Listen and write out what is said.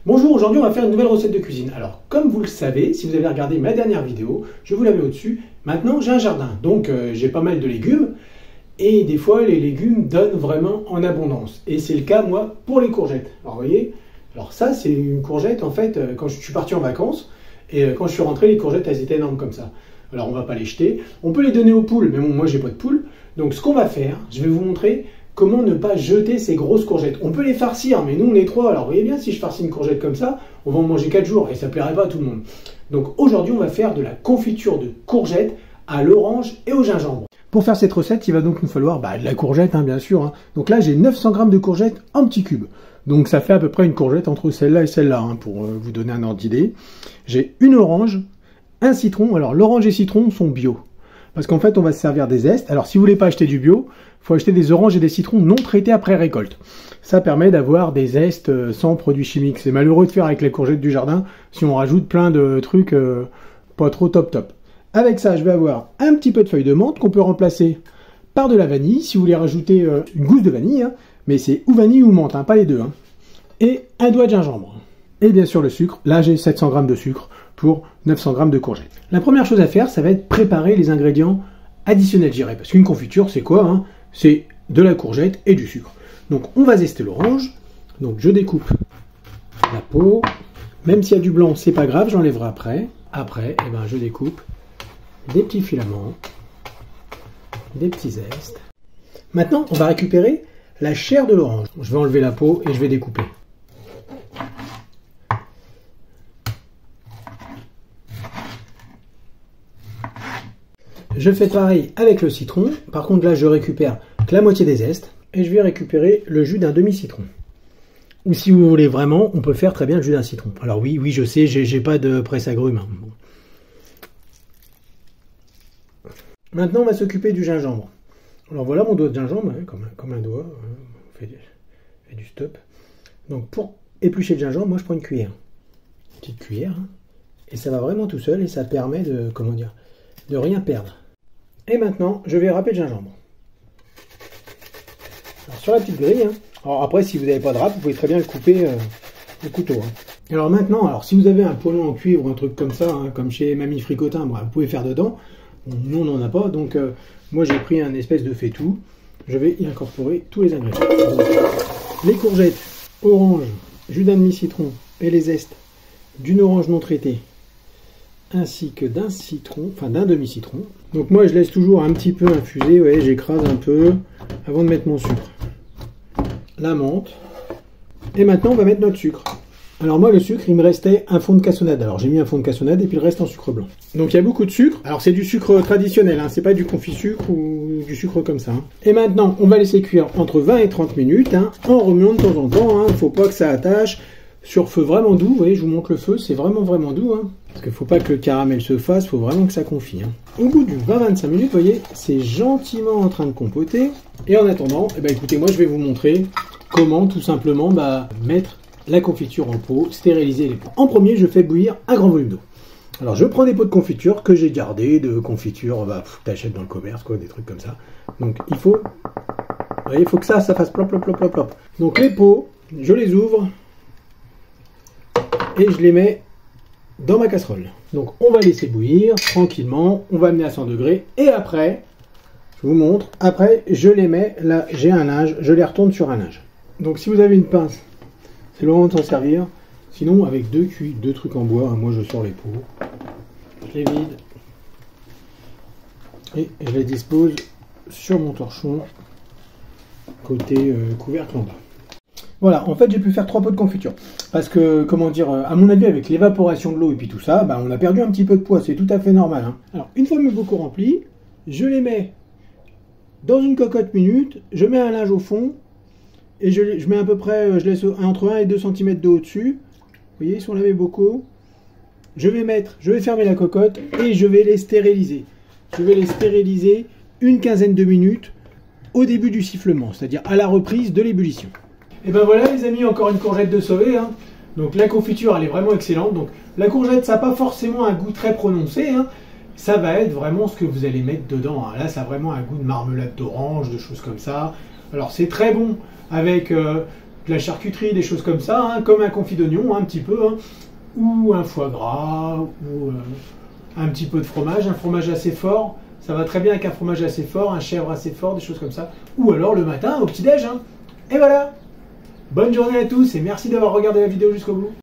Bonjour, aujourd'hui on va faire une nouvelle recette de cuisine. Alors comme vous le savez, si vous avez regardé ma dernière vidéo, je vous la mets au-dessus. Maintenant j'ai un jardin, donc j'ai pas mal de légumes. Et des fois les légumes donnent vraiment en abondance. Et c'est le cas moi pour les courgettes. Alors vous voyez, alors ça c'est une courgette en fait quand je suis parti en vacances. Et quand je suis rentré, les courgettes elles étaient énormes comme ça. Alors on va pas les jeter. On peut les donner aux poules, mais bon moi j'ai pas de poules. Donc ce qu'on va faire, je vais vous montrer comment ne pas jeter ces grosses courgettes. On peut les farcir, mais nous on est trois. Alors vous voyez bien, si je farcis une courgette comme ça, on va en manger 4 jours et ça plairait pas à tout le monde. Donc aujourd'hui on va faire de la confiture de courgettes à l'orange et au gingembre. Pour faire cette recette, il va donc nous falloir de la courgette, bien sûr. Donc là j'ai 900 g de courgettes en petits cubes. Donc ça fait à peu près une courgette entre celle-là et celle-là, pour vous donner un ordre d'idée. J'ai une orange, un citron. Alors l'orange et citron sont bio. Parce qu'en fait, on va se servir des zestes. Alors, si vous voulez pas acheter du bio, il faut acheter des oranges et des citrons non traités après récolte. Ça permet d'avoir des zestes sans produits chimiques. C'est malheureux de faire avec les courgettes du jardin si on rajoute plein de trucs pas trop top. Avec ça, je vais avoir un petit peu de feuilles de menthe qu'on peut remplacer par de la vanille. Si vous voulez rajouter une gousse de vanille, mais c'est ou vanille ou menthe, pas les deux. Et un doigt de gingembre. Et bien sûr le sucre. Là, j'ai 700 g de sucre pour 900 g de courgettes. La première chose à faire, ça va être préparer les ingrédients additionnels, je dirais. Parce qu'une confiture, c'est quoi C'est de la courgette et du sucre. Donc, on va zester l'orange. Donc, je découpe la peau. Même s'il y a du blanc, c'est pas grave, j'enlèverai après. Après, je découpe des petits filaments, des petits zestes. Maintenant, on va récupérer la chair de l'orange. Je vais enlever la peau et je vais découper. Je fais pareil avec le citron. Par contre, là, je récupère que la moitié des zestes. Et je vais récupérer le jus d'un demi-citron. Ou si vous voulez vraiment, on peut faire très bien le jus d'un citron. Alors oui, je sais, j'ai pas de presse-agrumes. Bon. Maintenant, on va s'occuper du gingembre. Alors voilà mon doigt de gingembre, comme un doigt. On fait du stop. Donc pour éplucher le gingembre, moi je prends une cuillère. Une petite cuillère. Et ça va vraiment tout seul et ça permet de rien perdre. Et maintenant, je vais râper le gingembre. Alors, sur la petite grille. Alors après, si vous n'avez pas de râpe, vous pouvez très bien le couper au couteau. Alors maintenant, si vous avez un poêlon en cuivre ou un truc comme ça, comme chez Mamie Fricotin, vous pouvez faire dedans. Nous, on n'en a pas. Donc, moi, j'ai pris un espèce de faitout. Je vais y incorporer tous les ingrédients. Donc, les courgettes, orange, jus d'un demi-citron et les zestes d'une orange non traitée, ainsi que d'un citron, d'un demi-citron. Donc moi je laisse toujours un petit peu infuser, vous voyez, j'écrase un peu avant de mettre mon sucre. La menthe. Et maintenant on va mettre notre sucre. Alors moi le sucre, il me restait un fond de cassonade. Alors j'ai mis un fond de cassonade et puis le reste en sucre blanc. Donc il y a beaucoup de sucre. Alors c'est du sucre traditionnel, c'est pas du confit sucre ou du sucre comme ça. Et maintenant on va laisser cuire entre 20 et 30 minutes, en remuant de temps en temps. Il ne faut pas que ça attache. Sur feu vraiment doux, vous voyez, je vous montre le feu, c'est vraiment doux. Parce qu'il ne faut pas que le caramel se fasse, il faut vraiment que ça confie. Au bout de 20-25 minutes, vous voyez, c'est gentiment en train de compoter. Et en attendant, écoutez, moi je vais vous montrer comment tout simplement mettre la confiture en pot, stériliser les pots. En premier, je fais bouillir un grand volume d'eau. Alors je prends des pots de confiture que j'ai gardés, de confiture, t'achètes dans le commerce, des trucs comme ça. Donc il faut, vous voyez, il faut que ça fasse plop. Donc les pots, je les ouvre. Et je les mets dans ma casserole. Donc on va laisser bouillir tranquillement, on va amener à 100 degrés. Et après, je vous montre, après je les mets, là j'ai un linge, je les retourne sur un linge. Donc si vous avez une pince, c'est le moment de s'en servir. Sinon avec deux trucs en bois, moi je sors les pots, je les vide. Et je les dispose sur mon torchon, côté couvercle en bas. Voilà, en fait j'ai pu faire 3 pots de confiture. Parce que, à mon avis, avec l'évaporation de l'eau et puis tout ça, on a perdu un petit peu de poids, c'est tout à fait normal. Alors, une fois mes bocaux remplis, je les mets dans une cocotte minute, je mets un linge au fond, et je mets à peu près, je laisse entre 1 et 2 cm d'eau au-dessus. Vous voyez, sont là mes bocaux. Je vais fermer la cocotte et je vais les stériliser. Je vais les stériliser une quinzaine de minutes au début du sifflement, c'est-à-dire à la reprise de l'ébullition. Et ben voilà les amis, encore une courgette de sauvée. Donc la confiture elle est vraiment excellente. Donc la courgette ça n'a pas forcément un goût très prononcé. Ça va être vraiment ce que vous allez mettre dedans. Là ça a vraiment un goût de marmelade d'orange, de choses comme ça. Alors c'est très bon avec de la charcuterie, des choses comme ça, hein, comme un confit d'oignon, un petit peu, hein, ou un foie gras, ou un petit peu de fromage, un fromage assez fort. Ça va très bien avec un fromage assez fort, un chèvre assez fort, des choses comme ça. Ou alors le matin au petit-déj. Hein. Et voilà. Bonne journée à tous et merci d'avoir regardé la vidéo jusqu'au bout.